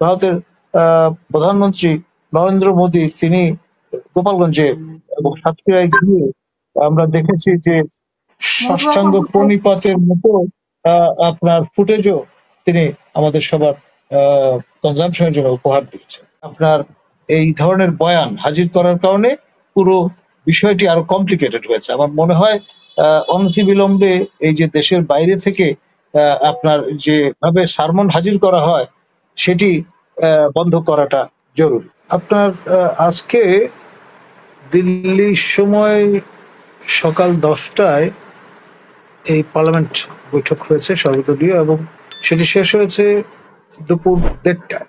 ভারতের প্রধানমন্ত্রী নরেন্দ্র মোদী তিনি গোপালগঞ্জে এবং সাতক্ষীরায় গিয়ে আমরা দেখেছি যে ষষ্ঠাঙ্গ প্রণিপাতের মতো আপনার ফুটেজও তিনি আমাদের সবার কনজামশনের জন্য উপহার দিয়েছেন। আপনার এই ধরনের বয়ান হাজির করার কারণে পুরো বিষয়টি আরো কমপ্লিকেটেড হয়েছে। আমার মনে হয় অনতিবিলম্বে এই যে দেশের বাইরে থেকে আপনার যেভাবে সারমন হাজির করা হয় সেটি বন্ধ করাটা জরুরি। আপনার আজকে দিল্লির সময় সকাল 10টায় এই পার্লামেন্ট বৈঠক হয়েছে সর্বদলীয়, এবং সেটি শেষ হয়েছে দুপুর 1:30টায়।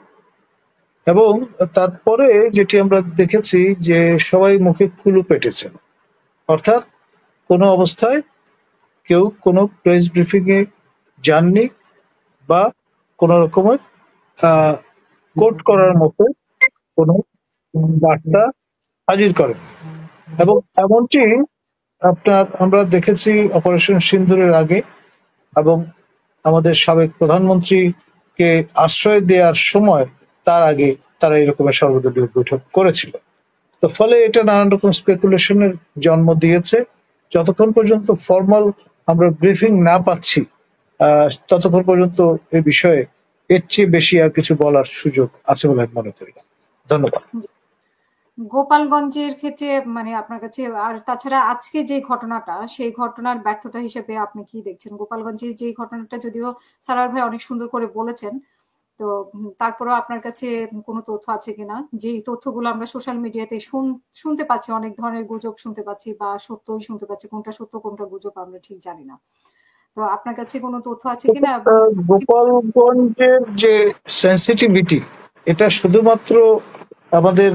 এবং তারপরে যেটি আমরা দেখেছি যে সবাই মুখে কুলু পেটেছেন, অর্থাৎ কোনো অবস্থায় কেউ কোনো প্রেস ব্রিফিং এ যাননি বা কোনো রকমের কোট করার মতো কোনো বার্তা হাজির করেন। এবং এমনটি আমরা দেখেছি অপারেশন সিন্দুরের আগে, এবং আমাদের সাবেক প্রধানমন্ত্রীকে আশ্রয় দেওয়ার সময় তার আগে তারা এরকমের সর্বদলীয় বৈঠক করেছিল। তো ফলে এটা নানান রকম স্পেকুলেশনের জন্ম দিয়েছে। যতক্ষণ পর্যন্ত ফর্মাল আমরা ব্রিফিং না পাচ্ছি ততক্ষণ পর্যন্ত এই বিষয়ে এর চেয়ে বেশি আর কিছু বলার সুযোগ আছে বলে আমি মনে করি না। ধন্যবাদ। গোপালগঞ্জের ক্ষেত্রে মানে আপনার কাছে, আর তাছাড়া আজকে যে ঘটনাটা, সেই ঘটনার ব্যর্থতা হিসেবে আপনি কি দেখছেন? গোপালগঞ্জের যে ঘটনাটা যদিও সারার ভাই অনেক সুন্দর করে বলেছেন, তো তারপরেও আপনার কাছে কোনো তথ্য আছে কিনা? যে তথ্যগুলো আমরা সোশ্যাল মিডিয়াতে শুনতে পাচ্ছি, অনেক ধরনের গুজব শুনতে পাচ্ছি বা সত্যই শুনতে পাচ্ছি, কোনটা সত্য কোনটা গুজব আমরা ঠিক জানি না। তো আপনার কাছে কোনো তথ্য আছে কিনা? গোপালগঞ্জের যে সেন্সিটিভিটি, এটা শুধুমাত্র আমাদের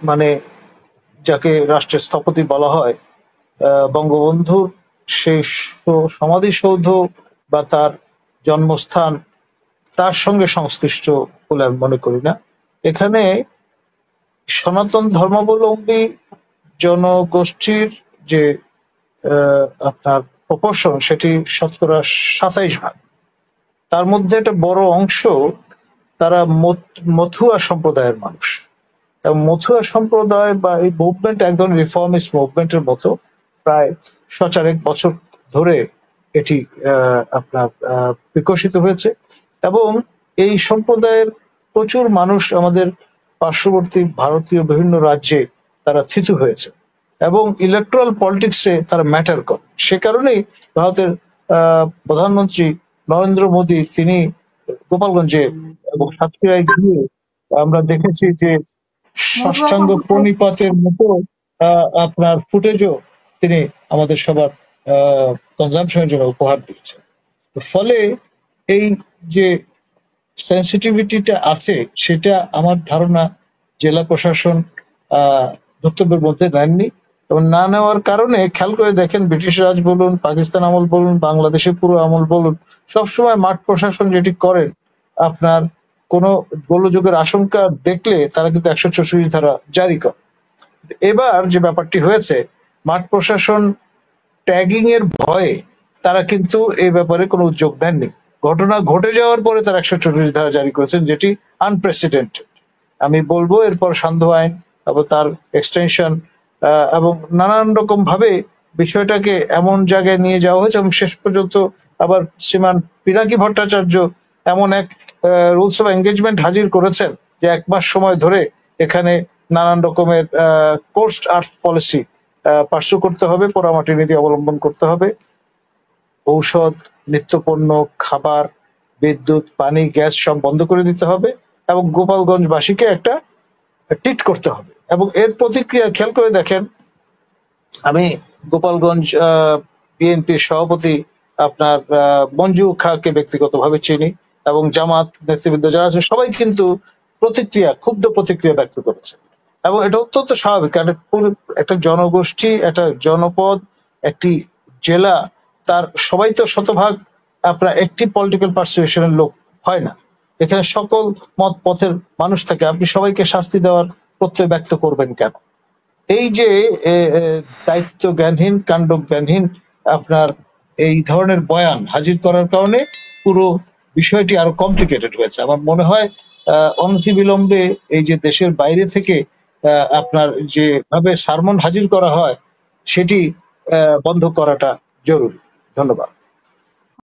মানে যাকে রাষ্ট্রের স্থপতি বলা হয় বঙ্গবন্ধুর সেই সমাধিসৌধ বা তার জন্মস্থান তার সঙ্গে সংশ্লিষ্ট বলে আমি মনে করি না। এখানে সনাতন ধর্মাবলম্বী জনগোষ্ঠীর যে আপনার প্রপোর্শন সেটি 27%। তার মধ্যে একটা বড় অংশ তারা মথুয়া সম্প্রদায়ের মানুষ, এবং মথুয়া সম্প্রদায় বা এই মুভমেন্ট এক ধরনের রিফর্মিস্ট মুভমেন্টের মতো প্রায় 100 বছর ধরে এটি আপনার বিকশিত হয়েছে। এবং এই সম্প্রদায়ের প্রচুর মানুষ আমাদের পার্শ্ববর্তী ভারতীয় বিভিন্ন রাজ্যে তারা থিতু হয়েছে, এবং ইলেকট্রাল পলিটিক্সে তারা ম্যাটার করে। সে কারণেই ভারতের প্রধানমন্ত্রী নরেন্দ্র মোদী তিনি গোপালগঞ্জে এবং সাতক্ষীরায় গিয়ে আমরা দেখেছি যে ষষ্ঠাঙ্গ প্রণিপাতের মতো আপনার ফুটেজও তিনি আমাদের সবার কনজামশনের জন্য উপহার দিয়েছেন। ফলে এই যে সেন্সিটিভিটিটা আছে সেটা আমার ধারণা জেলা প্রশাসন ধর্তব্যের মধ্যে নেননি, এবং না নেওয়ার কারণে খেয়াল করে দেখেন ব্রিটিশ রাজ বলুন, পাকিস্তান আমল বলুন, বাংলাদেশের পুরো আমল বলুন, সবসময় মাঠ প্রশাসন যেটি করেন আপনার কোনো গোলযোগের আশঙ্কা দেখলে তারা কিন্তু 164 ধারা জারি করে। এবার যে ব্যাপারটি হয়েছে, মাঠ প্রশাসন ট্যাগিং এর ভয়ে তারা কিন্তু এই ব্যাপারে কোনো উদ্যোগ নেননি। ঘটনা ঘটে যাওয়ার পরে তারা 144 ধারা জারি করেছেন, যেটি আনপ্রেসিডেন্টেড। আমি বলবো এরপর সান্ধ্য আইন এবং তার এক্সটেনশন এবং নানান রকম ভাবে বিষয়টাকে এমন জায়গায় নিয়ে যাওয়া হয়েছে, এবং শেষ পর্যন্ত আবার শ্রীমান পিনাকি ভট্টাচার্য এমন এক রুলস অফ এঙ্গেজমেন্ট হাজির করেছেন যে 1 মাস সময় ধরে এখানে নানান রকমের কোস্ট আর্থ পলিসি পার্সু করতে হবে, পোড়ামাটি নীতি অবলম্বন করতে হবে, ঔষধ, নিত্যপণ্য, খাবার, বিদ্যুৎ, পানি, গ্যাস সব বন্ধ করে দিতে হবে, এবং গোপালগঞ্জবাসীকে একটা ট্রিট করতে হবে। এবং এর প্রতিক্রিয়া খেয়াল করে দেখেন, আমি গোপালগঞ্জ বিএনপির সভাপতি আপনার মঞ্জু খাঁকে ব্যক্তিগতভাবে চিনি, এবং জামাত নেতৃবৃন্দ যারা আছে সবাই কিন্তু ক্ষুব্ধ প্রতিক্রিয়া ব্যক্ত করেছে। এবং এটা অত্যন্ত স্বাভাবিক, কারণ একটা জনগোষ্ঠী, একটা জনপদ, একটি জেলা, তার সবাই তো শতভাগ আপনার একটি পলিটিক্যাল পার্সুয়েশনের লোক হয় না। এখানে সকল মত পথের মানুষ থাকে, আপনি সবাইকে শাস্তি দেওয়ার প্রত্যয় ব্যক্ত করবেন কেন? এই যে দায়িত্ব জ্ঞানহীন, কাণ্ড জ্ঞানহীন আপনার এই ধরনের বয়ান হাজির করার কারণে পুরো বিষয়টি আরো কমপ্লিকেটেড হয়েছে। আমার মনে হয় অনতিবিলম্বে এই যে দেশের বাইরে থেকে আপনার যেভাবে সারমন হাজির করা হয় সেটি বন্ধ করাটা জরুরি। ধন্যবাদ।